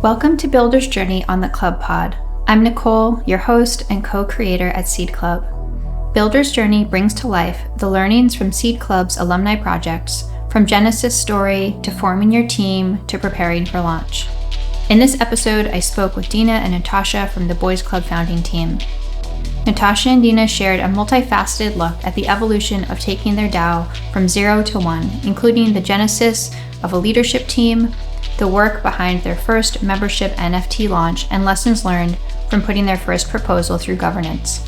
Welcome to Builder's Journey on the Club Pod. I'm Nicole, your host and co-creator at Seed Club. Builder's Journey brings to life the learnings from Seed Club's alumni projects, from Genesis story to forming your team to preparing for launch. In this episode, I spoke with Deana and Natasha from the Boys Club founding team. Natasha and Deana shared a multifaceted look at the evolution of taking their DAO from 0 to 1, including the genesis of a leadership team, the work behind their first membership NFT launch, and lessons learned from putting their first proposal through governance.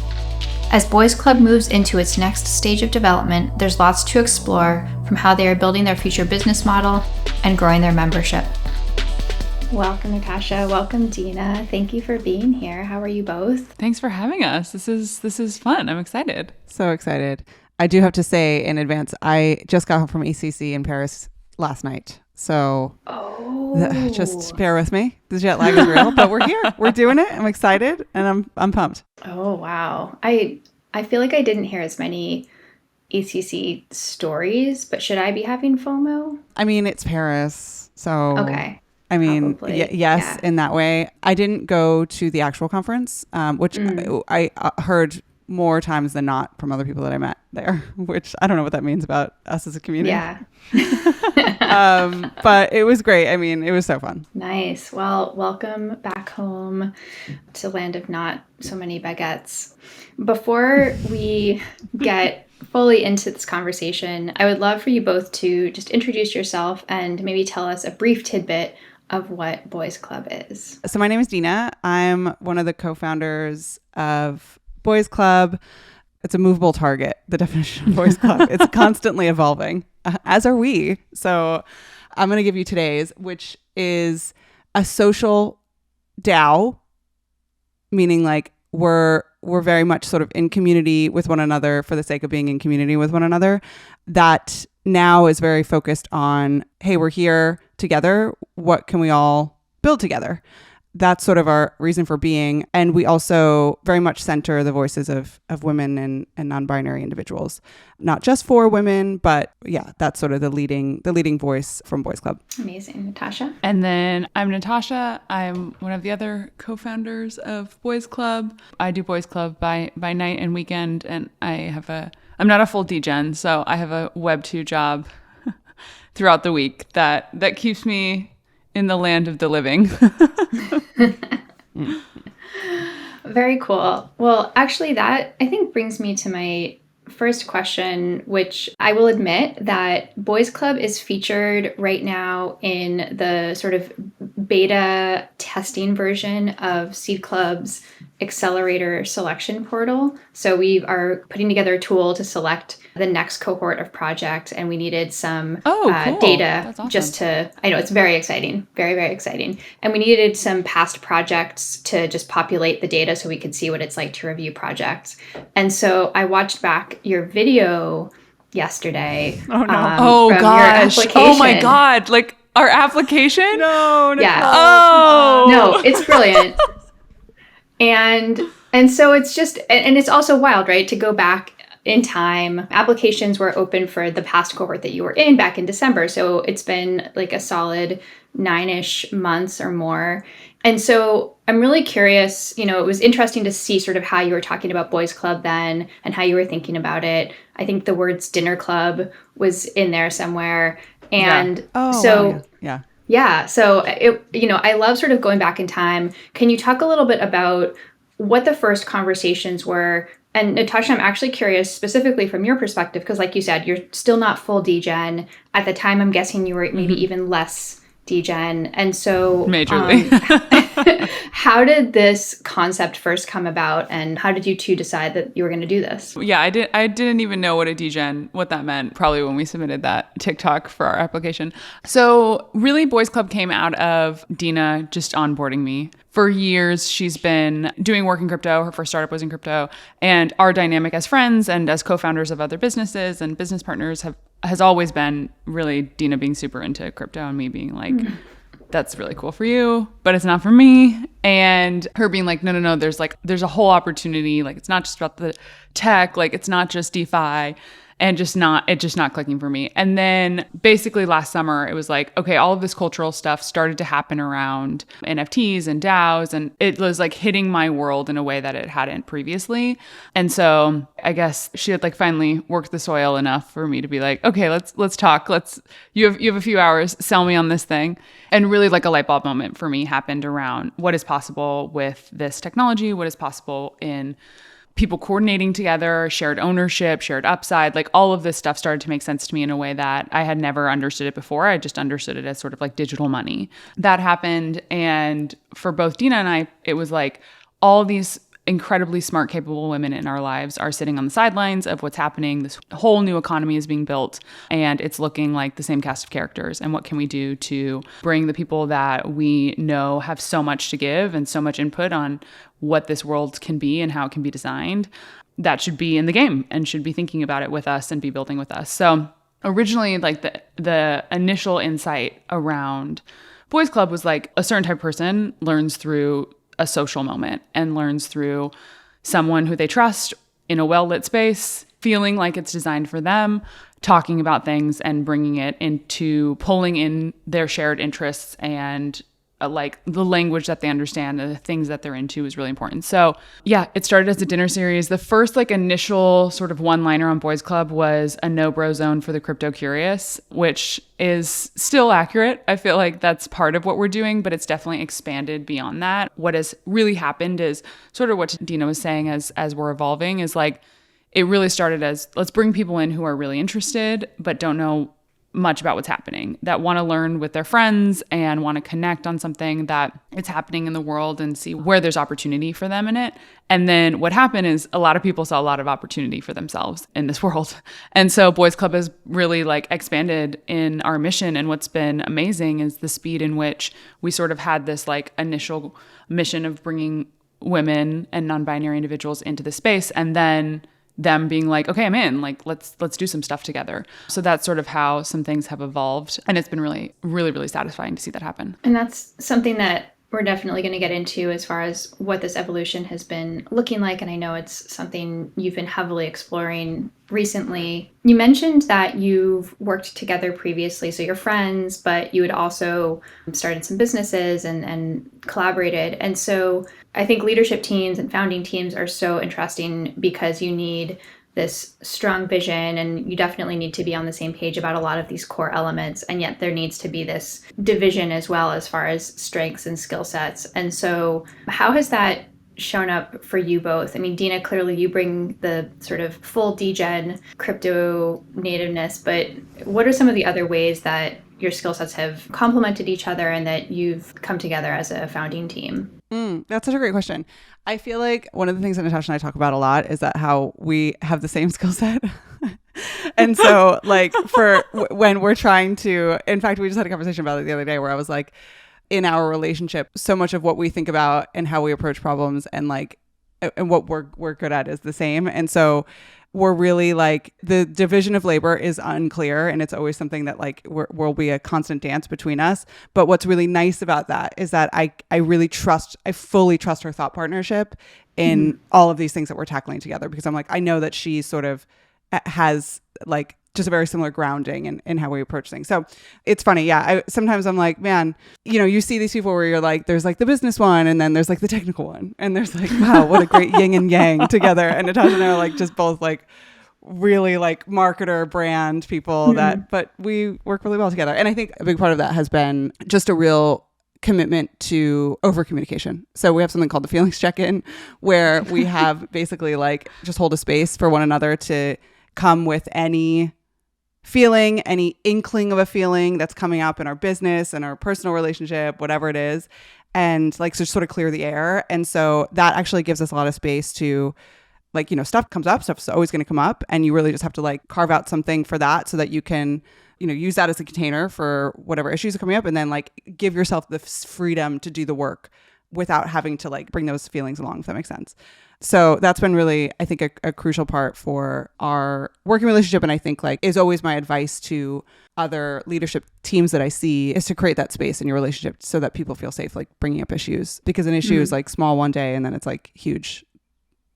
As Boys Club moves into its next stage of development, there's lots to explore, from how they are building their future business model and growing their membership. Welcome, Natasha. Welcome, Deana. Thank you for being here. How are you both? Thanks for having us. This is fun. I'm excited. So excited. I do have to say in advance, I just got home from ECC in Paris last night. So just bear with me. The jet lag is real, but we're here. We're doing it. I'm excited and I'm pumped. Oh, wow. I feel like I didn't hear as many ECC stories, but should I be having FOMO? I mean, it's Paris. So okay. I mean, yes, yeah. In that way. I didn't go to the actual conference, which I heard more times than not from other people that I met there, which I don't know what that means about us as a community. Yeah. But it was great. I mean, it was so fun. Nice. Well, welcome back home to land of not so many baguettes. Before we get fully into this conversation, I would love for you both to just introduce yourself and maybe tell us a brief tidbit of what Boys Club is. So my name is Deana. I'm one of the co-founders of Boys Club. It's a movable target, the definition of Boys Club. It's constantly evolving, as are we. So I'm going to give you today's, which is a social DAO, meaning like we're very much sort of in community with one another for the sake of being in community with one another. That now is very focused on, hey, we're here together. What can we all build together? That's sort of our reason for being. And we also very much center the voices of women and non-binary individuals, not just for women, but yeah, that's sort of the leading voice from Boys Club. Amazing. Natasha? And then I'm Natasha. I'm one of the other co-founders of Boys Club. I do Boys Club by night and weekend, and I'm not a full DGen, so I have a Web 2 job throughout the week that keeps me in the land of the living. Very cool. Well, actually, that I think brings me to my first question, which I will admit that Boys Club is featured right now in the sort of beta testing version of Seed Club's accelerator selection portal. So we are putting together a tool to select the next cohort of project, and we needed some cool. data. That's awesome. Just to, I know it's very exciting, very, very exciting. And we needed some past projects to just populate the data so we could see what it's like to review projects. And so I watched back your video yesterday. Oh, no. Oh, gosh. Oh, my God. Like our application? No. Yeah. Oh. No, it's brilliant. And so it's just, and it's also wild, right? To go back in time. Applications were open for the past cohort that you were in back in December. So it's been like a solid 9-ish months or more. And so I'm really curious, it was interesting to see sort of how you were talking about Boys Club then and how you were thinking about it. I think the words dinner club was in there somewhere. And yeah. Oh, so, wow. Yeah. Yeah. So, I love sort of going back in time. Can you talk a little bit about what the first conversations were? And Natasha, I'm actually curious specifically from your perspective, because like you said, you're still not full DGen. At the time, I'm guessing you were maybe even less DGen. And so majorly. How did this concept first come about, and how did you two decide that you were going to do this? Yeah, I didn't even know what that meant, probably when we submitted that TikTok for our application. So really, Boys Club came out of Deana just onboarding me. For years, she's been doing work in crypto. Her first startup was in crypto. And our dynamic as friends and as co-founders of other businesses and business partners has always been really Deana being super into crypto and me being like, that's really cool for you, but it's not for me. And her being like, no, there's a whole opportunity. Like, it's not just about the tech. Like, it's not just DeFi. and just not clicking for me. And then basically last summer, it was like, okay, all of this cultural stuff started to happen around NFTs and DAOs, and it was like hitting my world in a way that it hadn't previously. And so I guess she had like finally worked the soil enough for me to be like, okay, let's talk. You have a few hours, sell me on this thing. And really like a light bulb moment for me happened around what is possible with this technology, what is possible in people coordinating together, shared ownership, shared upside, like all of this stuff started to make sense to me in a way that I had never understood it before. I just understood it as sort of like digital money. That happened. And for both Deana and I, it was like all these incredibly smart, capable women in our lives are sitting on the sidelines of what's happening. This whole new economy is being built, and it's looking like the same cast of characters. And what can we do to bring the people that we know have so much to give and so much input on what this world can be and how it can be designed, that should be in the game and should be thinking about it with us and be building with us. So originally, like the initial insight around Boys Club was like a certain type of person learns through a social moment and learns through someone who they trust in a well-lit space, feeling like it's designed for them, talking about things and bringing it into pulling in their shared interests and like the language that they understand and the things that they're into is really important. So yeah, it started as a dinner series. The first like initial sort of one-liner on Boys Club was a no-bro zone for the crypto curious, which is still accurate. I feel like that's part of what we're doing, but it's definitely expanded beyond that. What has really happened is sort of what Deana was saying as we're evolving is like, it really started as let's bring people in who are really interested, but don't know much about what's happening, that want to learn with their friends and want to connect on something that it's happening in the world and see where there's opportunity for them in it. And then what happened is a lot of people saw a lot of opportunity for themselves in this world. And so Boys Club has really like expanded in our mission. And what's been amazing is the speed in which we sort of had this like initial mission of bringing women and non-binary individuals into the space, and then them being like, okay, I'm in, like, let's do some stuff together. So that's sort of how some things have evolved. And it's been really, really, really satisfying to see that happen. And that's something that we're definitely going to get into as far as what this evolution has been looking like. And I know it's something you've been heavily exploring recently. You mentioned that you've worked together previously, so you're friends, but you had also started some businesses and collaborated. And so I think leadership teams and founding teams are so interesting because you need this strong vision and you definitely need to be on the same page about a lot of these core elements. And yet there needs to be this division as well as far as strengths and skill sets. And so how has that shown up for you both? I mean, Deana, clearly you bring the sort of full degen crypto nativeness, but what are some of the other ways that your skill sets have complemented each other and that you've come together as a founding team? That's such a great question. I feel like one of the things that Natasha and I talk about a lot is that how we have the same skill set. And so like for when we're trying to, in fact, we just had a conversation about it the other day where I was like, in our relationship, so much of what we think about and how we approach problems and like, and what we're good at is the same. And so we're really like, the division of labor is unclear and it's always something that like will be a constant dance between us. But what's really nice about that is that I fully trust her thought partnership in all of these things that we're tackling together, because I'm like, I know that she sort of has like just a very similar grounding in how we approach things. So it's funny. Yeah. Sometimes I'm like, man, you see these people where you're like, there's like the business one and then there's like the technical one. And there's like, wow, what a great yin and yang together. And Natasha and I are like just both like really like marketer brand people but we work really well together. And I think a big part of that has been just a real commitment to over communication. So we have something called the feelings check-in where we have basically like just hold a space for one another to come with any feeling, any inkling of a feeling that's coming up in our business and our personal relationship, whatever it is, and like so sort of clear the air. And so that actually gives us a lot of space to like, stuff comes up, stuff's always going to come up, and you really just have to like carve out something for that so that you can, use that as a container for whatever issues are coming up, and then like give yourself the freedom to do the work without having to like bring those feelings along, if that makes sense. So that's been really, I think, a crucial part for our working relationship. And I think like is always my advice to other leadership teams that I see is to create that space in your relationship so that people feel safe, like bringing up issues, because an issue is like small one day and then it's like huge,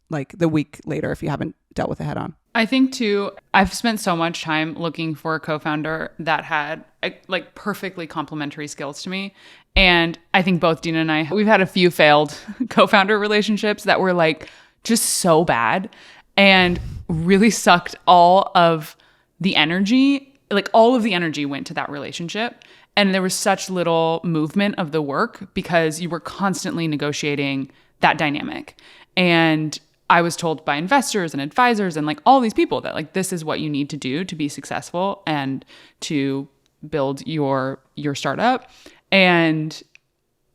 like the week later if you haven't dealt with it head on. I think too, I've spent so much time looking for a co-founder that had like perfectly complementary skills to me. And I think both Deana and I, we've had a few failed co-founder relationships that were like just so bad and really sucked all of the energy. Like all of the energy went to that relationship. And there was such little movement of the work because you were constantly negotiating that dynamic. And I was told by investors and advisors and like all these people that like this is what you need to do to be successful and to build your startup. And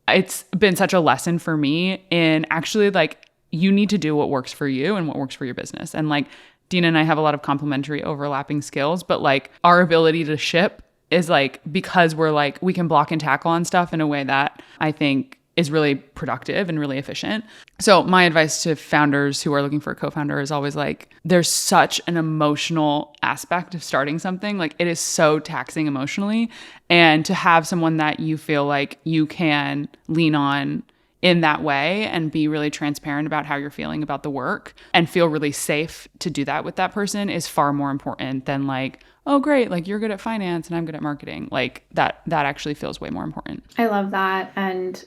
it's been such a lesson for me in actually like you need to do what works for you and what works for your business. And like Deana and I have a lot of complementary overlapping skills, but like our ability to ship is like because we're like we can block and tackle on stuff in a way that I think is really productive and really efficient. So my advice to founders who are looking for a co-founder is always like, there's such an emotional aspect of starting something. Like it is so taxing emotionally. And to have someone that you feel like you can lean on in that way and be really transparent about how you're feeling about the work and feel really safe to do that with that person is far more important than like, oh, great, like you're good at finance and I'm good at marketing. Like that actually feels way more important. I love that. And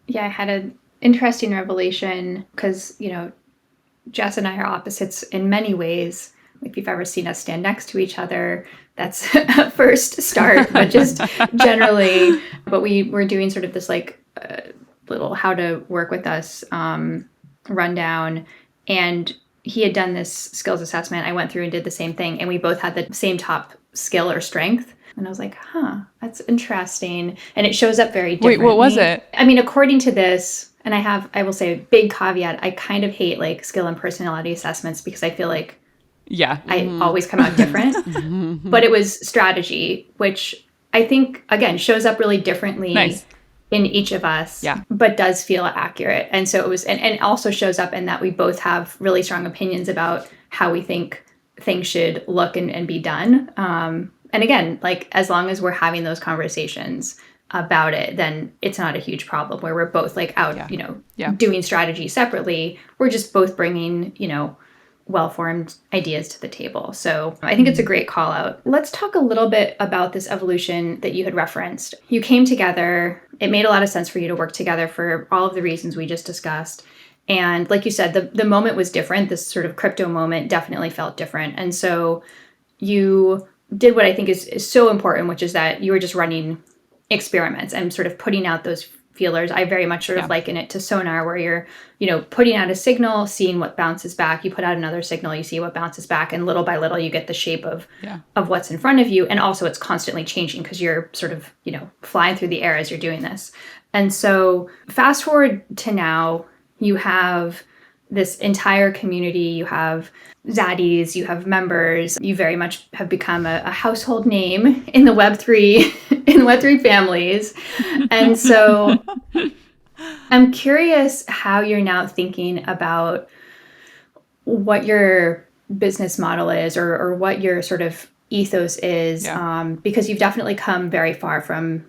yeah, I had an interesting revelation because, you know, Jess and I are opposites in many ways. If you've ever seen us stand next to each other, that's a first start, but just generally. But we were doing sort of this like little how to work with us rundown. And he had done this skills assessment. I went through and did the same thing. And we both had the same top skill or strength. And I was like, huh, that's interesting. And it shows up very differently. Wait, what was it? I mean, according to this, and I will say a big caveat, I kind of hate like skill and personality assessments because I feel like I always come out different. But it was strategy, which I think, again, shows up really differently in each of us, but does feel accurate. And so it was, and also shows up in that we both have really strong opinions about how we think things should look and be done. And again, like as long as we're having those conversations about it, then it's not a huge problem where we're both like out, doing strategy separately. We're just both bringing, well-formed ideas to the table. So I think it's a great call out. Let's talk a little bit about this evolution that you had referenced. You came together. It made a lot of sense for you to work together for all of the reasons we just discussed. And like you said, the moment was different. This sort of crypto moment definitely felt different. And so you did what I think is so important, which is that you were just running experiments and sort of putting out those feelers. I very much sort of liken it to sonar, where you're, putting out a signal, seeing what bounces back. You put out another signal, you see what bounces back, and little by little you get the shape of what's in front of you. And also it's constantly changing because you're sort of, flying through the air as you're doing this. And so fast forward to now, you have this entire community, you have Zaddies, you have members, you very much have become a household name in the Web3 families. And so I'm curious how you're now thinking about what your business model is or what your sort of ethos is, because you've definitely come very far from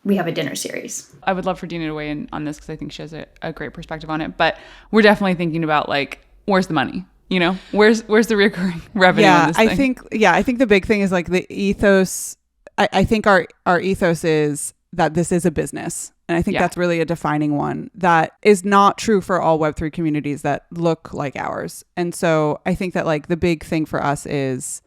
We Have a Dinner series. I would love for Deana to weigh in on this because I think she has a great perspective on it. But we're definitely thinking about like, where's the money? Where's the recurring revenue on this thing? I think the big thing is like the ethos. I think our ethos is that this is a business. And I think that's really a defining one that is not true for all Web3 communities that look like ours. And so I think that like the big thing for us is,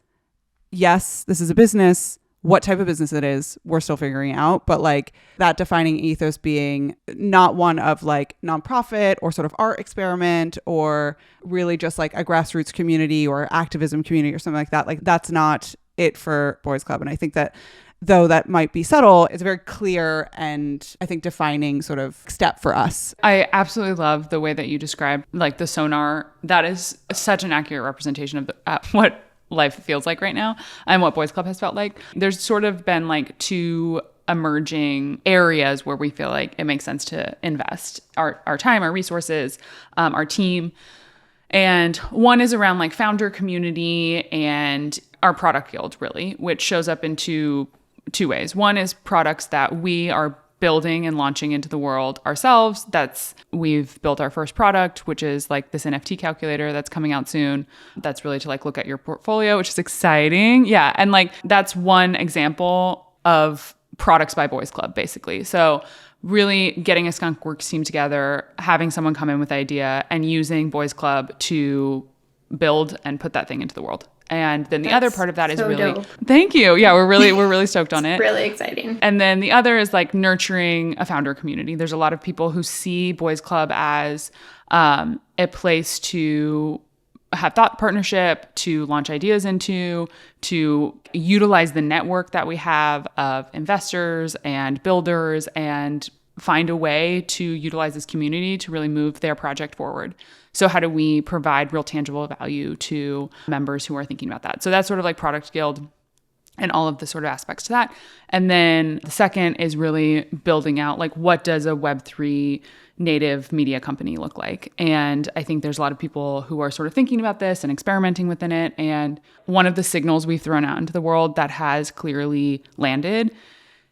yes, this is a business. What type of business it is, we're still figuring out. But like that defining ethos being not one of like nonprofit or sort of art experiment or really just like a grassroots community or activism community or something like that. Like that's not it for Boys Club. And I think that though that might be subtle, it's a very clear and I think defining sort of step for us. I absolutely love the way that you describe like the sonar. That is such an accurate representation of what life feels like right now and what Boys Club has felt like. There's sort of been like two emerging areas where we feel like it makes sense to invest our time, our resources, our team. And one is around like founder community and our product guild, really, which shows up in two ways. One is products that we are building and launching into the world ourselves. We've built our first product, which is like this NFT calculator that's coming out soon. That's really to like look at your portfolio, which is exciting. Yeah. And like that's one example of products by Boys Club, basically. So really getting a skunk works team together, having someone come in with an idea and using Boys Club to build and put that thing into the world. And then the other part of that is really dope. Thank you. Yeah, we're really stoked on it. Really exciting. And then the other is like nurturing a founder community. There's a lot of people who see Boys Club as a place to have thought partnership, to launch ideas into, to utilize the network that we have of investors and builders and find a way to utilize this community to really move their project forward. So how do we provide real tangible value to members who are thinking about that? So that's sort of like product guild and all of the sort of aspects to that. And then the second is really building out like what does a Web3 native media company look like? And I think there's a lot of people who are sort of thinking about this and experimenting within it. And one of the signals we've thrown out into the world that has clearly landed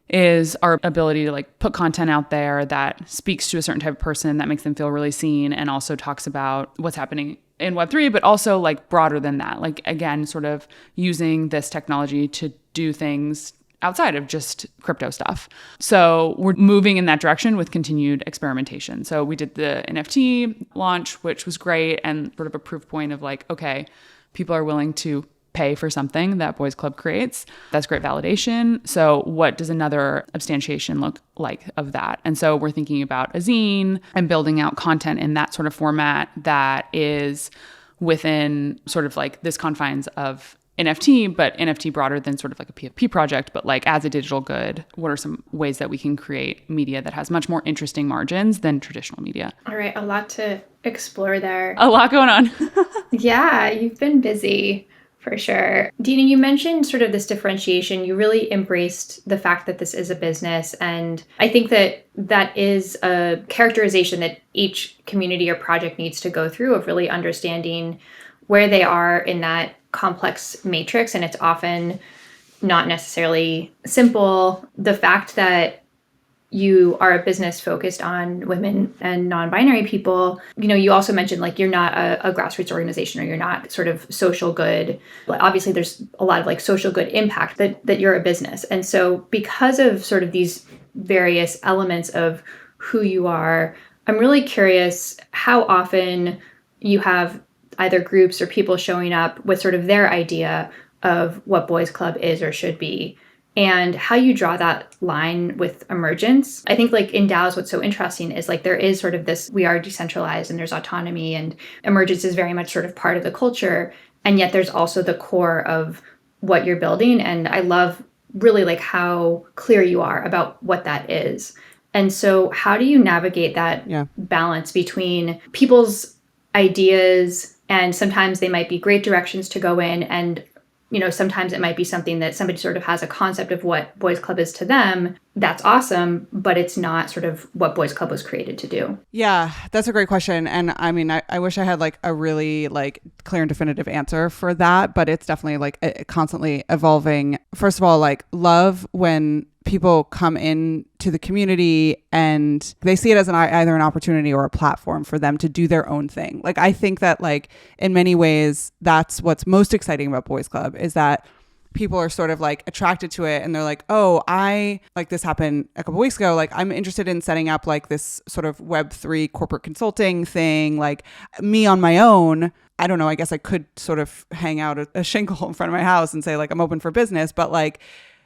is our ability to like put content out there that speaks to a certain type of person, that makes them feel really seen, and also talks about what's happening in Web3, but also like broader than that. Like again, sort of using this technology to do things outside of just crypto stuff. So we're moving in that direction with continued experimentation. So we did the NFT launch, which was great, and sort of a proof point of like, okay, people are willing to pay for something that Boys Club creates. That's great validation. So what does another substantiation look like of that? And so we're thinking about a zine and building out content in that sort of format that is within sort of like this confines of NFT, but NFT broader than sort of like a PFP project, but like as a digital good, what are some ways that we can create media that has much more interesting margins than traditional media? All right, a lot to explore there. A lot going on. Yeah, you've been busy. For sure. Deana, you mentioned sort of this differentiation. You really embraced the fact that this is a business. And I think that that is a characterization that each community or project needs to go through of really understanding where they are in that complex matrix. And it's often not necessarily simple. The fact that you are a business focused on women and non-binary people. You know, you also mentioned like you're not a grassroots organization or you're not sort of social good. But obviously there's a lot of like social good impact that you're a business. And so because of sort of these various elements of who you are, I'm really curious how often you have either groups or people showing up with sort of their idea of what Boys Club is or should be, and how you draw that line with emergence. I think like in DAOs, what's so interesting is like there is sort of this, we are decentralized and there's autonomy, and emergence is very much sort of part of the culture. And yet there's also the core of what you're building. And I love really like how clear you are about what that is. And so how do you navigate that balance between people's ideas, and sometimes they might be great directions to go in, and you know, sometimes it might be something that somebody sort of has a concept of what Boys Club is to them. That's awesome, but it's not sort of what Boys Club was created to do. Yeah, that's a great question. And I mean, I wish I had like a really like clear and definitive answer for that, but it's definitely like constantly evolving. First of all, like love when people come in to the community and they see it as either an opportunity or a platform for them to do their own thing. Like, I think that like in many ways, that's what's most exciting about Boys Club, is that people are sort of like attracted to it and they're like, oh, I like this happened a couple weeks ago. Like I'm interested in setting up like this sort of Web3 corporate consulting thing, like me on my own. I don't know. I guess I could sort of hang out a shingle in front of my house and say like, I'm open for business. But like,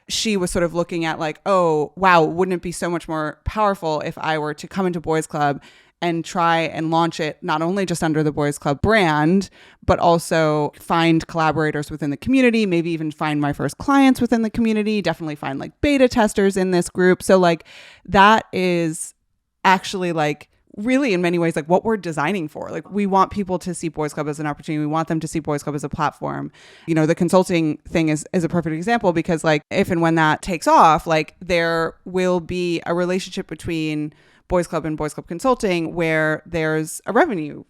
she was sort of looking at like, oh, wow, wouldn't it be so much more powerful if I were to come into Boys Club and try and launch it not only just under the Boys Club brand, but also find collaborators within the community, maybe even find my first clients within the community, definitely find like beta testers in this group. So like that is actually like really in many ways like what we're designing for. Like we want people to see Boys Club as an opportunity. We want them to see Boys Club as a platform. You know, the consulting thing is a perfect example, because like if and when that takes off, like there will be a relationship between Boys Club and Boys Club Consulting where there's a revenue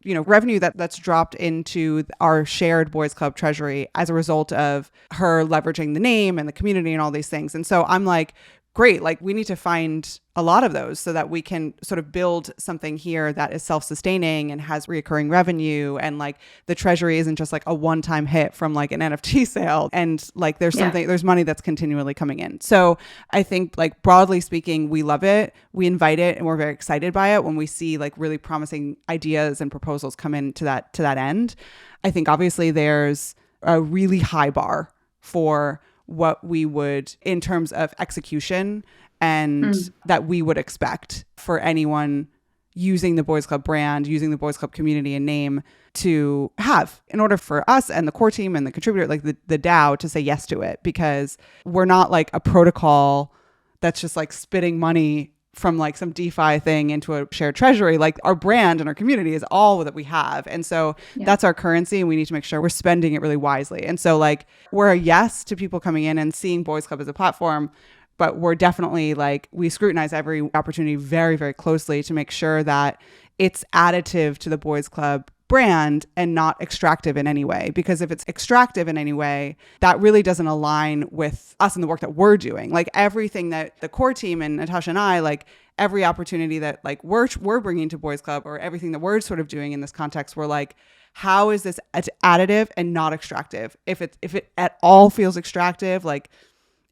that's dropped into our shared Boys Club treasury as a result of her leveraging the name and the community and all these things. And so I'm like, great. Like we need to find a lot of those so that we can sort of build something here that is self-sustaining and has reoccurring revenue. And like the treasury isn't just like a one-time hit from like an NFT sale. And like there's there's money that's continually coming in. So I think like broadly speaking, we love it. We invite it and we're very excited by it when we see like really promising ideas and proposals come in to that end. I think obviously there's a really high bar for what we would in terms of execution and that we would expect for anyone using the Boys Club brand, using the Boys Club community and name to have in order for us and the core team and the contributor, like the DAO to say yes to it, because we're not like a protocol that's just like spitting money from like some DeFi thing into a shared treasury. Like our brand and our community is all that we have. And so that's our currency and we need to make sure we're spending it really wisely. And so like we're a yes to people coming in and seeing Boys Club as a platform, but we're definitely like, we scrutinize every opportunity very, very closely to make sure that it's additive to the Boys Club brand and not extractive in any way. Because if it's extractive in any way, that really doesn't align with us and the work that we're doing. Like everything that the core team and Natasha and I, like every opportunity that like we're bringing to Boys Club or everything that we're sort of doing in this context, we're like, how is this additive and not extractive? If it at all feels extractive, like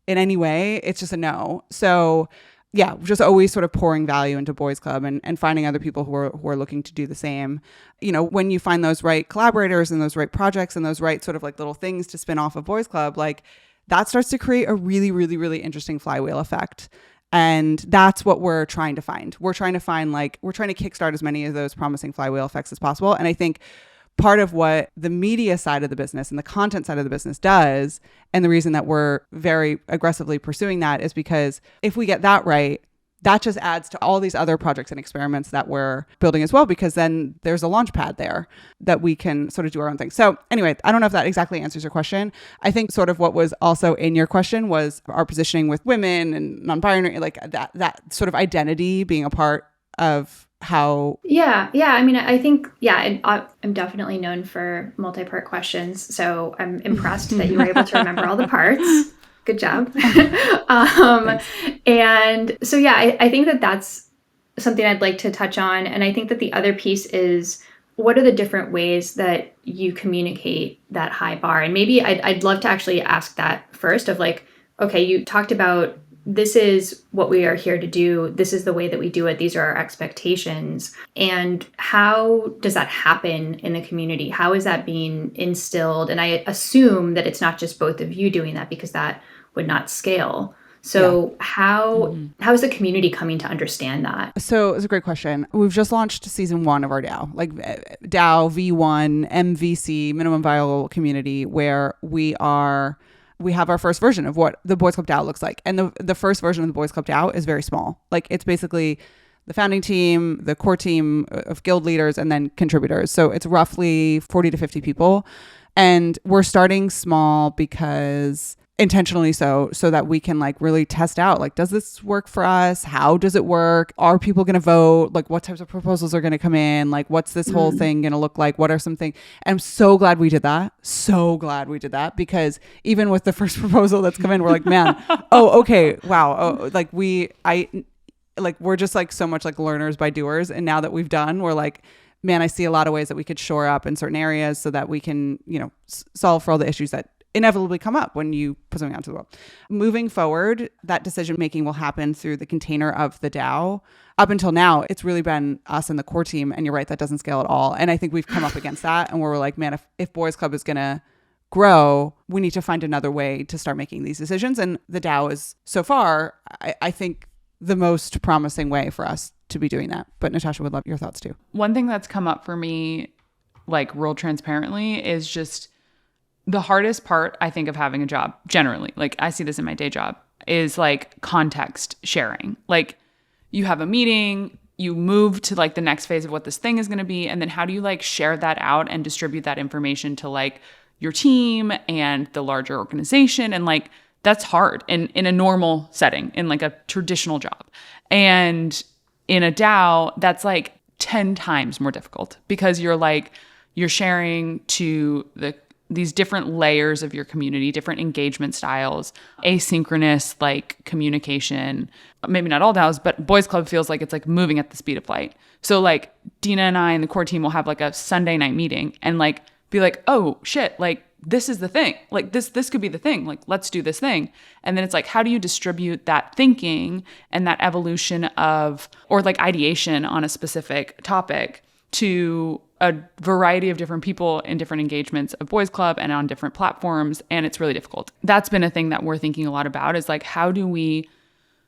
in any way, it's just a no. So yeah, just always sort of pouring value into Boys Club and finding other people who are looking to do the same. You know, when you find those right collaborators and those right projects and those right sort of like little things to spin off of Boys Club, like that starts to create a really, really, really interesting flywheel effect. And that's what we're trying to find. We're trying to kickstart as many of those promising flywheel effects as possible. And I think part of what the media side of the business and the content side of the business does, and the reason that we're very aggressively pursuing that is because if we get that right, that just adds to all these other projects and experiments that we're building as well, because then there's a launch pad there that we can sort of do our own thing. So anyway, I don't know if that exactly answers your question. I think sort of what was also in your question was our positioning with women and non-binary, like that sort of identity being a part of how. Yeah. I mean, I think, I'm definitely known for multi-part questions. So I'm impressed that you were able to remember all the parts. Good job. And so, I think that that's something I'd like to touch on. And I think that the other piece is, what are the different ways that you communicate that high bar? And maybe I'd love to actually ask that first of like, okay, you talked about this is what we are here to do. This is the way that we do it. These are our expectations. And how does that happen in the community? How is that being instilled? And I assume that it's not just both of you doing that, because that would not scale. So how is the community coming to understand that? So it's a great question. We've just launched season 1 of our DAO, like DAO V1 MVC, minimum viable community, where we have our first version of what the Boys Club DAO looks like. And the first version of the Boys Club DAO is very small. Like it's basically the founding team, the core team of guild leaders, and then contributors. So it's roughly 40 to 50 people. And we're starting small because intentionally so that we can like really test out, like, does this work for us? How does it work? Are people going to vote? Like what types of proposals are going to come in? Like what's this whole thing going to look like? What are some things? And I'm so glad we did that. So glad we did that, because even with the first proposal that's come in, we're like, man, oh, okay. Wow. Oh, like we're just like so much like learners by doers. And now that we've done, we're like, man, I see a lot of ways that we could shore up in certain areas so that we can, solve for all the issues that inevitably come up when you put something out to the world. Moving forward, that decision making will happen through the container of the DAO. Up until now, it's really been us and the core team. And you're right, that doesn't scale at all. And I think we've come up against that. And we're like, man, if Boys Club is going to grow, we need to find another way to start making these decisions. And the DAO is so far, I think, the most promising way for us to be doing that. But Natasha, would love your thoughts too. One thing that's come up for me, like real transparently, is just the hardest part, I think, of having a job generally, like I see this in my day job, is like context sharing. Like you have a meeting, you move to like the next phase of what this thing is going to be. And then how do you like share that out and distribute that information to like your team and the larger organization? And like, that's hard in a normal setting, in like a traditional job. And in a DAO, that's like 10 times more difficult, because you're sharing to the these different layers of your community, different engagement styles, asynchronous like communication. Maybe not all DAOs, but Boys Club feels like it's like moving at the speed of light. So like Deana and I and the core team will have like a Sunday night meeting and like be like, oh shit, like this is the thing. Like this could be the thing. Like let's do this thing. And then it's like, how do you distribute that thinking and that evolution of, or like ideation on a specific topic to a variety of different people in different engagements of Boys Club and on different platforms. And it's really difficult. That's been a thing that we're thinking a lot about, is like, how do we,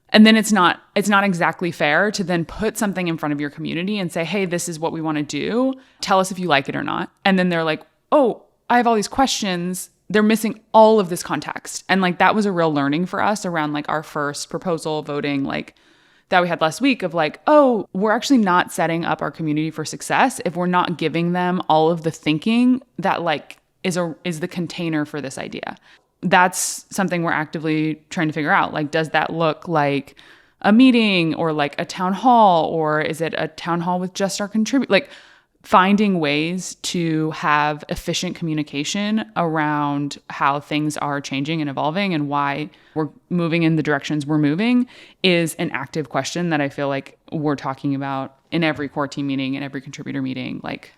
and then it's not exactly fair to then put something in front of your community and say, hey, this is what we want to do. Tell us if you like it or not. And then they're like, oh, I have all these questions. They're missing all of this context. And like, that was a real learning for us around like our first proposal voting, like that we had last week, of like, oh, we're actually not setting up our community for success if we're not giving them all of the thinking that like is the container for this idea. That's something we're actively trying to figure out. Like, does that look like a meeting or like a town hall, or is it a town hall with just our contributors? Like, finding ways to have efficient communication around how things are changing and evolving and why we're moving in the directions we're moving is an active question that I feel like we're talking about in every core team meeting and every contributor meeting. Like,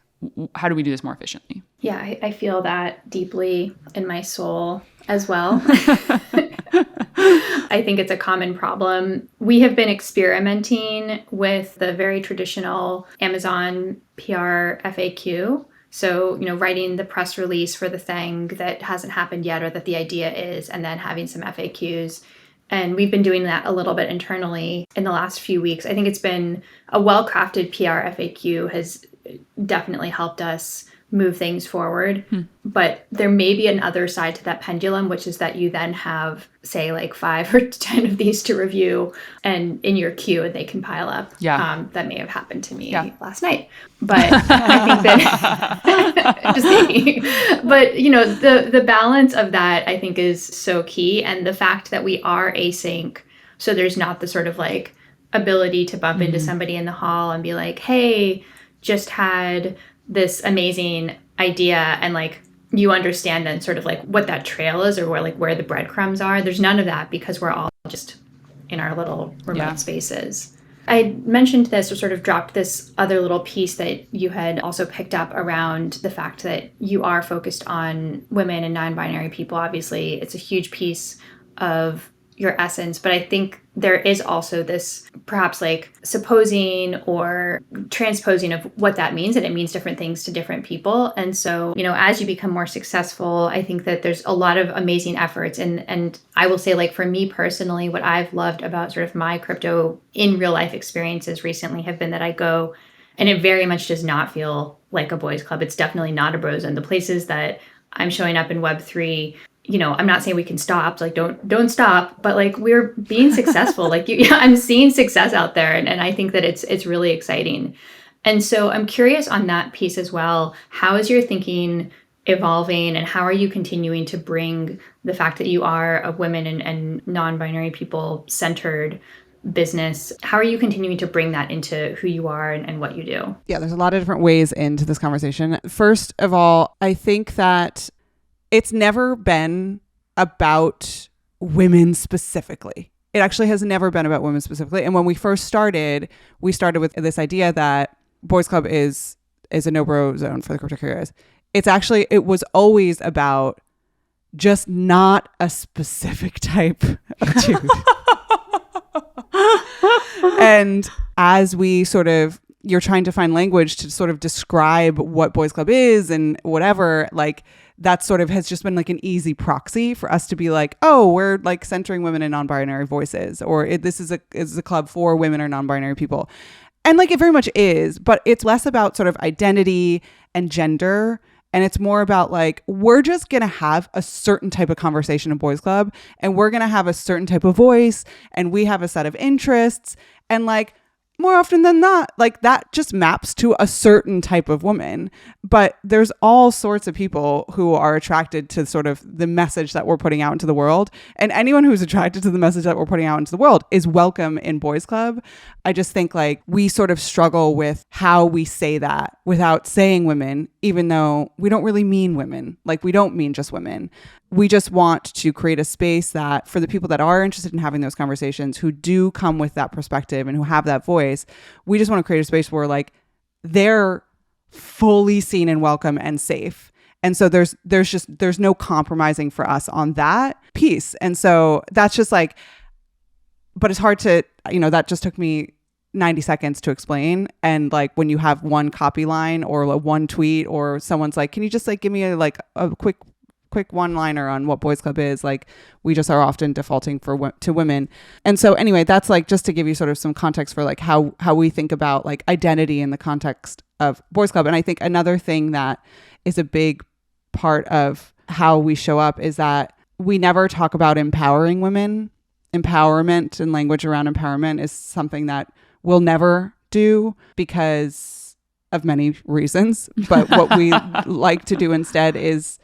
how do we do this more efficiently? Yeah, I feel that deeply in my soul as well. I think it's a common problem. We have been experimenting with the very traditional Amazon PR FAQ. So, writing the press release for the thing that hasn't happened yet or that the idea is, and then having some FAQs. And we've been doing that a little bit internally in the last few weeks. I think it's been a well-crafted PR FAQ has definitely helped us move things forward. But there may be another side to that pendulum, which is that you then have, say, like 5 or 10 of these to review and in your queue, and they can pile up. Yeah. That may have happened to me last night. But I think that just maybe. But the balance of that I think is so key. And the fact that we are async, so there's not the sort of like ability to bump into somebody in the hall and be like, hey, just had this amazing idea, and like you understand then sort of like what that trail is or where the breadcrumbs are. There's none of that because we're all just in our little remote spaces. I mentioned this or sort of dropped this other little piece that you had also picked up around the fact that you are focused on women and non-binary people. Obviously, it's a huge piece of your essence, but I think there is also this perhaps like supposing or transposing of what that means, and it means different things to different people. And so, as you become more successful, I think that there's a lot of amazing efforts. And I will say, like, for me personally, what I've loved about sort of my crypto in real life experiences recently have been that I go, and it very much does not feel like a boys club. It's definitely not a bros. And the places that I'm showing up in Web3, I'm not saying we can stop, like don't stop, but like we're being successful. Like I'm seeing success out there. And I think that it's really exciting. And so I'm curious on that piece as well. How is your thinking evolving, and how are you continuing to bring the fact that you are a women and non-binary people centered business? How are you continuing to bring that into who you are and what you do? Yeah, there's a lot of different ways into this conversation. First of all, I think that it's never been about women specifically. It actually has never been about women specifically. And when we first started, we started with this idea that Boys Club is a no-bro zone for the crypto curious. It was always about just not a specific type of dude. And as we you're trying to find language to sort of describe what Boys Club is and whatever, like that sort of has just been like an easy proxy for us to be like, oh, we're like centering women and non-binary voices, or this is a club for women or non-binary people. And like it very much is, but it's less about sort of identity and gender. And it's more about like, we're just going to have a certain type of conversation in Boys Club, and we're going to have a certain type of voice, and we have a set of interests. And like, more often than not, like that just maps to a certain type of woman. But there's all sorts of people who are attracted to sort of the message that we're putting out into the world. And anyone who's attracted to the message that we're putting out into the world is welcome in Boys Club. I just think like we sort of struggle with how we say that without saying women, even though we don't really mean women. Like we don't mean just women. We just want to create a space that for the people that are interested in having those conversations, who do come with that perspective and who have that voice, we just want to create a space where like they're fully seen and welcome and safe. And so there's no compromising for us on that piece. And so that's just like, but it's hard to, that just took me 90 seconds to explain. And like when you have one copy line or like one tweet or someone's like, can you just like give me a quick one-liner on what Boys Club is, like we just are often defaulting to women. And so anyway, that's like just to give you sort of some context for like how we think about like identity in the context of Boys Club. And I think another thing that is a big part of how we show up is that we never talk about empowering women. Empowerment and language around empowerment is something that we'll never do because of many reasons. But what we like to do instead is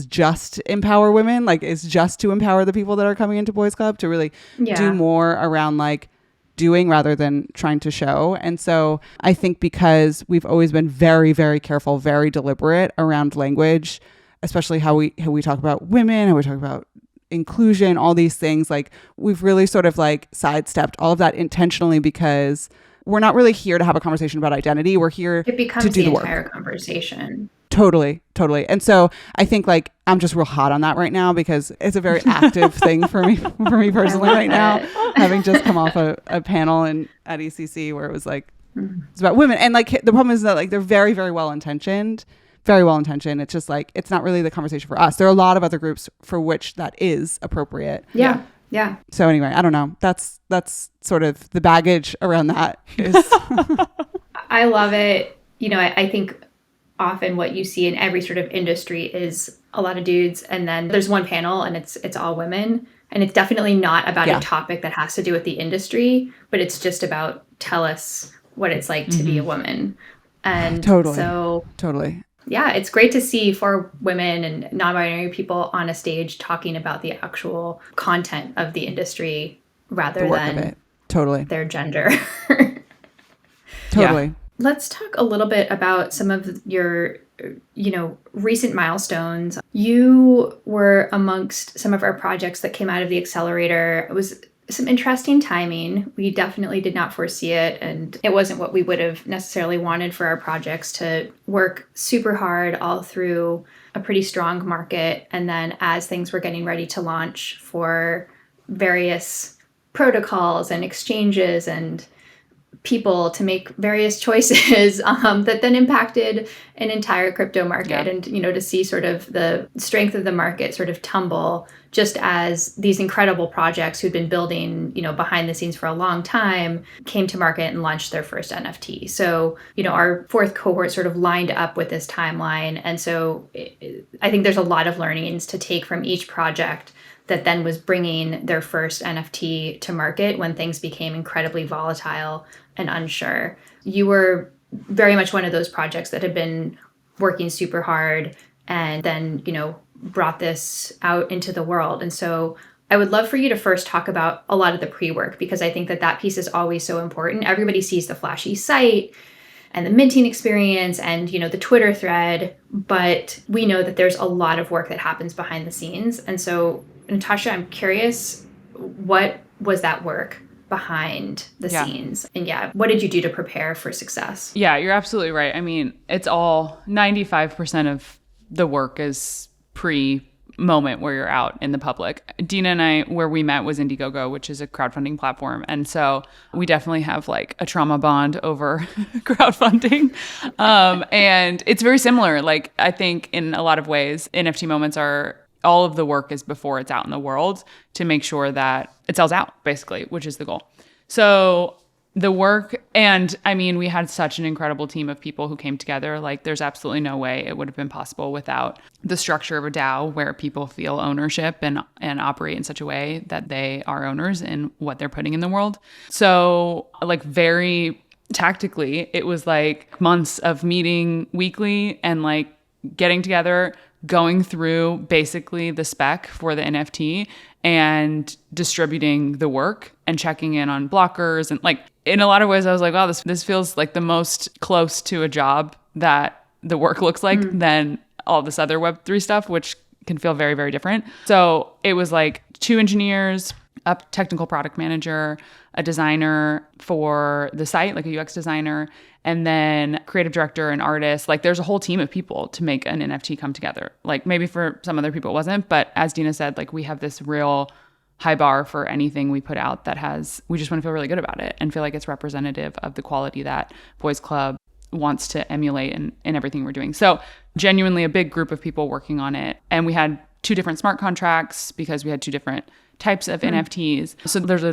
just empower women, like is just to empower the people that are coming into Boys Club to really do more around like doing rather than trying to show. And so I think because we've always been very, very careful, very deliberate around language, especially how we talk about women, how we talk about inclusion, all these things, like we've really sort of like sidestepped all of that intentionally because we're not really here to have a conversation about identity. We're here to do the entire work. Conversation. Totally. And so I think like I'm just real hot on that right now because it's a very active thing for me personally right now, having just come off a panel at ECC where it was like, it's about women. And like the problem is that like they're very, very well intentioned. It's just like, it's not really the conversation for us. There are a lot of other groups for which that is appropriate. Yeah. So anyway, I don't know. That's sort of the baggage around that is. I love it. I think often what you see in every sort of industry is a lot of dudes. And then there's one panel and it's all women. And it's definitely not about a topic that has to do with the industry, but it's just about tell us what it's like to be a woman. And totally. Yeah, it's great to see 4 women and non-binary people on a stage talking about the actual content of the industry rather than their gender. Totally. Let's talk a little bit about some of your, recent milestones. You were amongst some of our projects that came out of the accelerator. It was some interesting timing. We definitely did not foresee it, and it wasn't what we would have necessarily wanted for our projects to work super hard all through a pretty strong market. And then as things were getting ready to launch for various protocols and exchanges and people to make various choices that then impacted an entire crypto market. And, to see sort of the strength of the market sort of tumble just as these incredible projects who'd been building, behind the scenes for a long time came to market and launched their first NFT. So, our 4th cohort sort of lined up with this timeline. And so I think there's a lot of learnings to take from each project that then was bringing their first NFT to market when things became incredibly volatile and unsure. You were very much one of those projects that had been working super hard and then, brought this out into the world. And so I would love for you to first talk about a lot of the pre-work, because I think that piece is always so important. Everybody sees the flashy site and the minting experience and, the Twitter thread, but we know that there's a lot of work that happens behind the scenes. And so, Natasha, I'm curious, what was that work behind the scenes? And what did you do to prepare for success? Yeah, you're absolutely right. I mean, it's all 95% of the work is pre-moment where you're out in the public. Deana and I, where we met was Indiegogo, which is a crowdfunding platform. And so we definitely have like a trauma bond over crowdfunding. And it's very similar. Like, I think in a lot of ways, NFT moments are, all of the work is before it's out in the world to make sure that it sells out, basically, which is the goal. So the work, and I mean, we had such an incredible team of people who came together. Like, there's absolutely no way it would have been possible without the structure of a DAO where people feel ownership and operate in such a way that they are owners in what they're putting in the world. So like very tactically, it was like months of meeting weekly and like getting together, going through basically the spec for the NFT and distributing the work and checking in on blockers. And like, in a lot of ways, I was like, wow, this feels like the most close to a job that the work looks like than all this other Web3 stuff, which can feel very, very different. So it was like 2 engineers, a technical product manager, a designer for the site, like a UX designer, and then creative director and artist. Like there's a whole team of people to make an NFT come together. Like maybe for some other people it wasn't, but as Deana said, like we have this real high bar for anything we put out we just want to feel really good about it and feel like it's representative of the quality that Boys Club wants to emulate in everything we're doing. So genuinely a big group of people working on it. And we had 2 different smart contracts because we had 2 different types of NFTs. So there's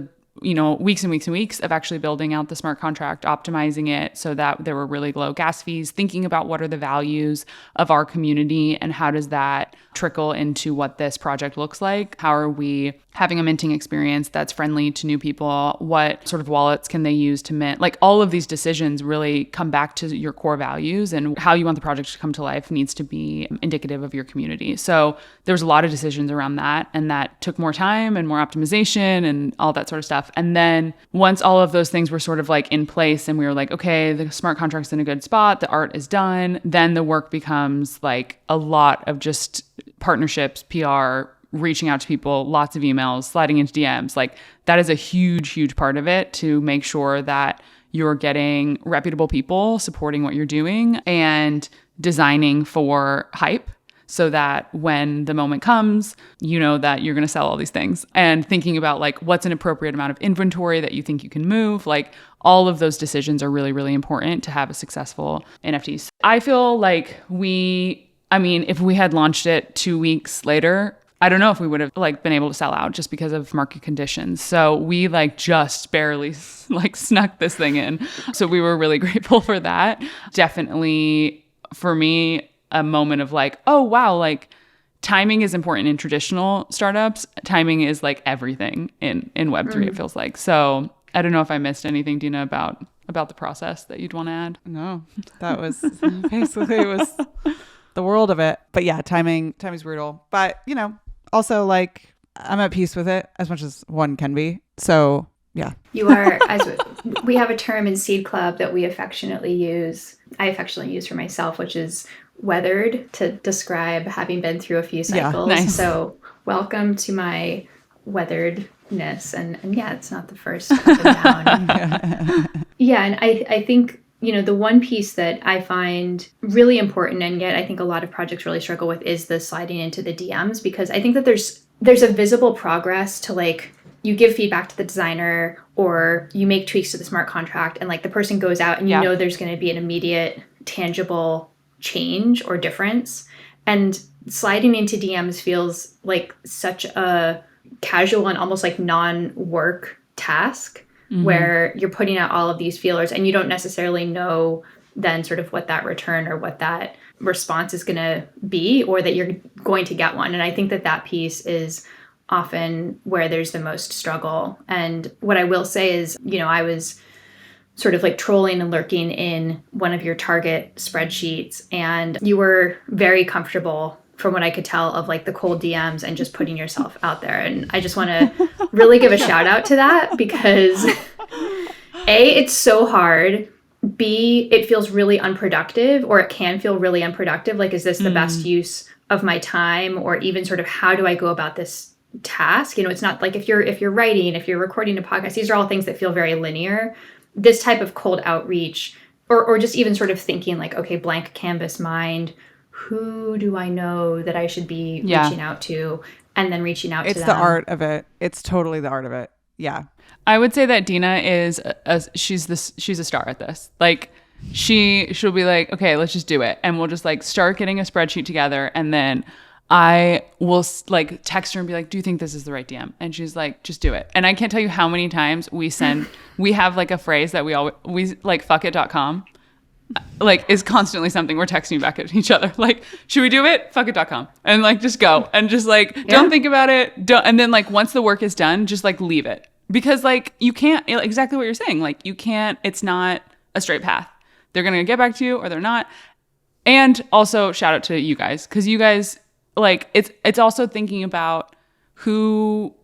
weeks and weeks and weeks of actually building out the smart contract, optimizing it so that there were really low gas fees, thinking about what are the values of our community and how does that trickle into what this project looks like? How are we having a minting experience that's friendly to new people? What sort of wallets can they use to mint? Like all of these decisions really come back to your core values, and how you want the project to come to life needs to be indicative of your community. So there's a lot of decisions around that, and that took more time and more optimization and all that sort of stuff. And then once all of those things were sort of like in place and we were like, okay, the smart contract's in a good spot, the art is done, then the work becomes like a lot of just partnerships, PR, reaching out to people, lots of emails, sliding into DMs. Like that is a huge, huge part of it, to make sure that you're getting reputable people supporting what you're doing and designing for hype, so that when the moment comes, you know that you're going to sell all these things, and thinking about like what's an appropriate amount of inventory that you think you can move. Like all of those decisions are really, really important to have a successful NFT. I feel like if we had launched it 2 weeks later, I don't know if we would have like been able to sell out just because of market conditions. So we like just barely like snuck this thing in. So we were really grateful for that. Definitely for me, a moment of like, oh wow, like timing is important in traditional startups. Timing is like everything in Web3, it feels like. So I don't know if I missed anything, Deana, about the process that you'd want to add. No, that was basically it was the world of it. But yeah, timing's brutal. But also like I'm at peace with it as much as one can be. So yeah. You are, as we have a term in Seed Club that I affectionately use for myself, which is weathered, to describe having been through a few cycles. Yeah, nice. So welcome to my weatheredness. And yeah, it's not the first up and down. Yeah. And I think, the one piece that I find really important, and yet I think a lot of projects really struggle with, is the sliding into the DMs, because I think that there's a visible progress to like, you give feedback to the designer or you make tweaks to the smart contract, and like the person goes out and you know there's going to be an immediate tangible change or difference. And sliding into DMs feels like such a casual and almost like non-work task, where you're putting out all of these feelers and you don't necessarily know then sort of what that return or what that response is going to be, or that you're going to get one. And I think that piece is often where there's the most struggle. And what I will say is, I was sort of like trolling and lurking in one of your target spreadsheets, and you were very comfortable, from what I could tell, of like the cold DMs and just putting yourself out there. And I just want to really give a shout out to that, because A, it's so hard. B, it feels really unproductive, or it can feel really unproductive. Like, is this the best use of my time? Or even sort of, how do I go about this task? It's not like if you're writing, if you're recording a podcast, these are all things that feel very linear. This type of cold outreach, or just even sort of thinking like, okay, blank canvas mind, who do I know that I should be reaching out to, and then reaching out to them. It's the art of it. It's totally the art of it. Yeah. I would say that Deana is she's a star at this. Like she'll be like, okay, let's just do it. And we'll just like start getting a spreadsheet together. And then I will like text her and be like, do you think this is the right DM? And she's like, just do it. And I can't tell you how many times we have like a phrase that we like fuckit.com. Like is constantly something we're texting back at each other. Like, should we do it? Fuckit.com. And like, just go and just like, don't think about it. And then like, once the work is done, just like leave it, because like you can't, exactly what you're saying. Like you can't, it's not a straight path. They're going to get back to you or they're not. And also shout out to you guys, because you guys, like, it's also thinking about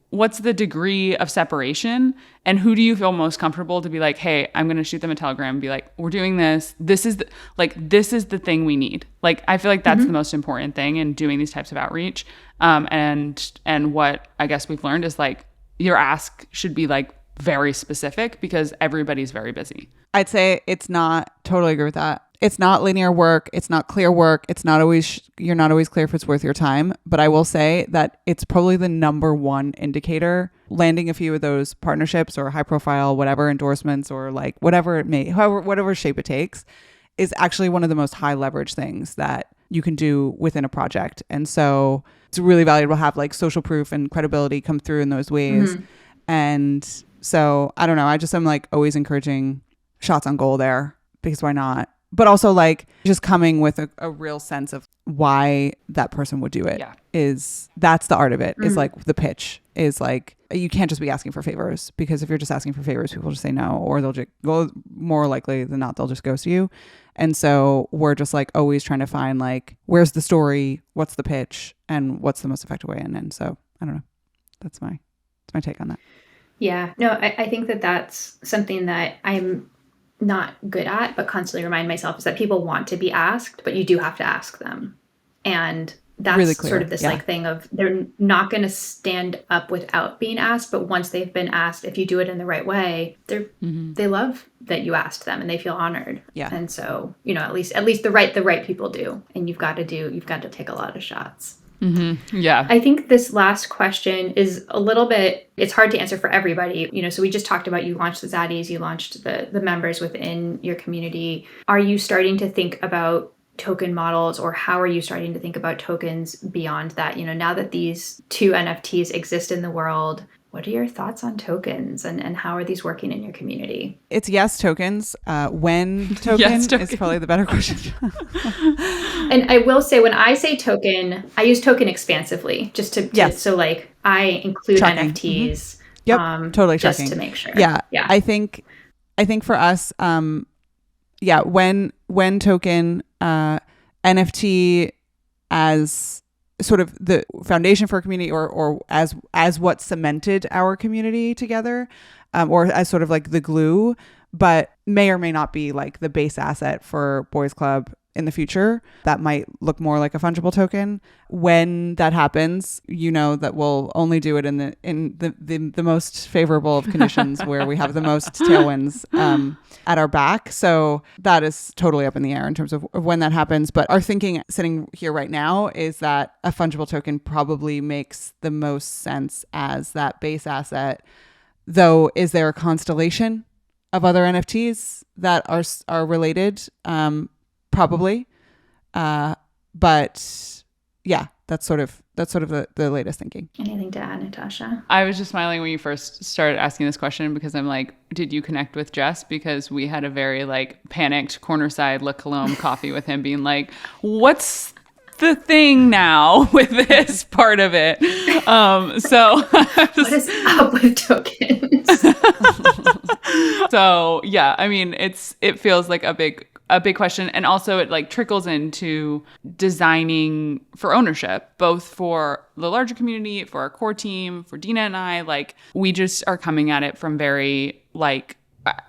what's the degree of separation, and who do you feel most comfortable to be like, hey, I'm going to shoot them a telegram and be like, we're doing this. This is the thing we need. Like, I feel like that's the most important thing in doing these types of outreach. And what I guess we've learned is like, your ask should be like very specific, because everybody's very busy. I'd say it's not, totally agree with that. It's not linear work. It's not clear work. It's not always, you're not always clear if it's worth your time. But I will say that it's probably the number one indicator. Landing a few of those partnerships or high profile, whatever, endorsements, or like whatever it may, whatever shape it takes, is actually one of the most high leverage things that you can do within a project. And so it's really valuable to have like social proof and credibility come through in those ways. And so I don't know. I'm like always encouraging shots on goal there, because why not? But also like just coming with a real sense of why that person would do it. That's the art of it. Is like the pitch is like, you can't just be asking for favors, because if you're just asking for favors, people just say no, or they'll just go, more likely than not, they'll just ghost you. And so we're just like always trying to find like, where's the story? What's the pitch? And what's the most effective way in? And so I don't know. That's my take on that. Yeah, no, I think that's something that I'm not good at, but constantly remind myself, is that people want to be asked, but you do have to ask them. And that's really clear. Sort of this like thing of, they're not going to stand up without being asked, but once they've been asked, if you do it in the right way, they love that you asked them and they feel honored. Yeah. And so, at least the right people do. And you've got to take a lot of shots. Yeah. I think this last question is a little bit, it's hard to answer for everybody. So we just talked about, you launched the Zaddies, you launched the members within your community. Are you starting to think about token models, or how are you starting to think about tokens beyond that? Now that these two NFTs exist in the world, what are your thoughts on tokens, and how are these working in your community? It's yes tokens. When token is probably the better question. And I will say, when I say token, I use token expansively, just so like I include tracking. NFTs. Yep, totally just tracking. To make sure. Yeah. I think for us, when token, NFT as sort of the foundation for a community, or as what cemented our community together, or as sort of like the glue, but may or may not be like the base asset for Boys Club in the future. That might look more like a fungible token. When that happens, that we'll only do it in the most favorable of conditions, where we have the most tailwinds at our back. So that is totally up in the air in terms of when that happens. But our thinking sitting here right now is that a fungible token probably makes the most sense as that base asset. Though, is there a constellation of other NFTs that are related? Probably. But yeah, that's sort of the latest thinking. Anything to add, Natasha? I was just smiling when you first started asking this question, because I'm like, did you connect with Jess? Because we had a very like panicked cornerside Le Colombe coffee with him being like, what's the thing now with this part of it? So what is up with tokens? So yeah, I mean, it feels like a big question. And also it like trickles into designing for ownership, both for the larger community, for our core team, for Deana and I. Like, we just are coming at it from very like,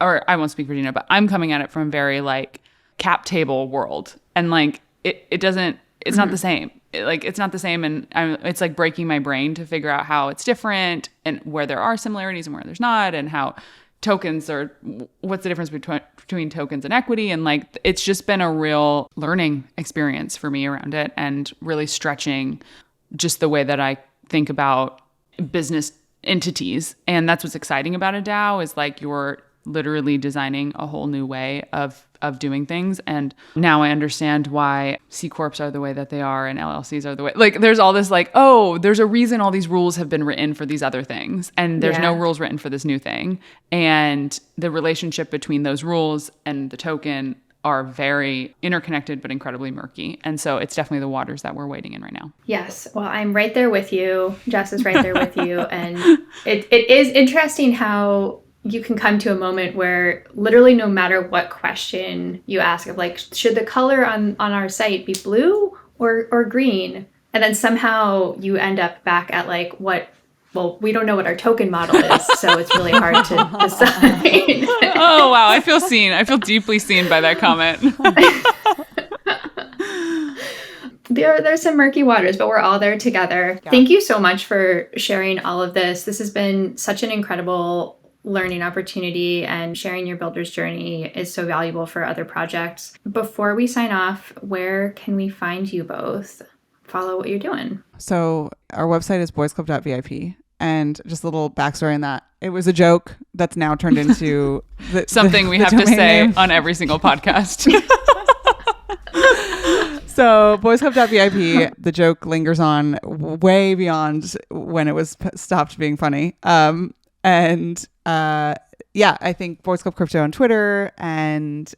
or I won't speak for Deana, but I'm coming at it from very like cap table world. And like, it's not the same. It's not the same. And it's like breaking my brain to figure out how it's different, and where there are similarities and where there's not, and how tokens are, what's the difference between tokens and equity. And like, it's just been a real learning experience for me around it, and really stretching just the way that I think about business entities. And that's what's exciting about a DAO, is like, you're literally designing a whole new way of doing things. And now I understand why C Corps are the way that they are, and LLCs are the way, like, there's all this like, oh, there's a reason all these rules have been written for these other things, and there's no rules written for this new thing. And the relationship between those rules and the token are very interconnected, but incredibly murky. And so it's definitely the waters that we're wading in right now. Yes. Well, I'm right there with you. Jess is right there with you. And it is interesting how you can come to a moment where literally no matter what question you ask of like, should the color on our site be blue or green? And then somehow you end up back at like well, we don't know what our token model is, so it's really hard to decide. Oh, wow. I feel seen. I feel deeply seen by that comment. There's some murky waters, but we're all there together. Yeah. Thank you so much for sharing all of this. This has been such an incredible learning opportunity, and sharing your builder's journey is so valuable for other projects. Before we sign off, where can we find you both? Follow what you're doing. So our website is boysclub.vip. And just a little backstory on that. It was a joke that's now turned into something we have to say on every single podcast. So boysclub.vip, the joke lingers on way beyond when it was stopped being funny. I think Boys Club Crypto on Twitter, and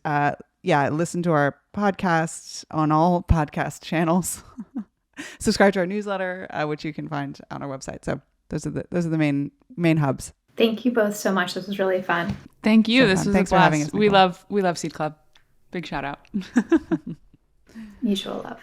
listen to our podcast on all podcast channels. Subscribe to our newsletter, which you can find on our website. So those are the main hubs. Thank you both so much. This was really fun. Thank you. This was Thanks a blast. for having us. We love Seed Club. Big shout out. Mutual love.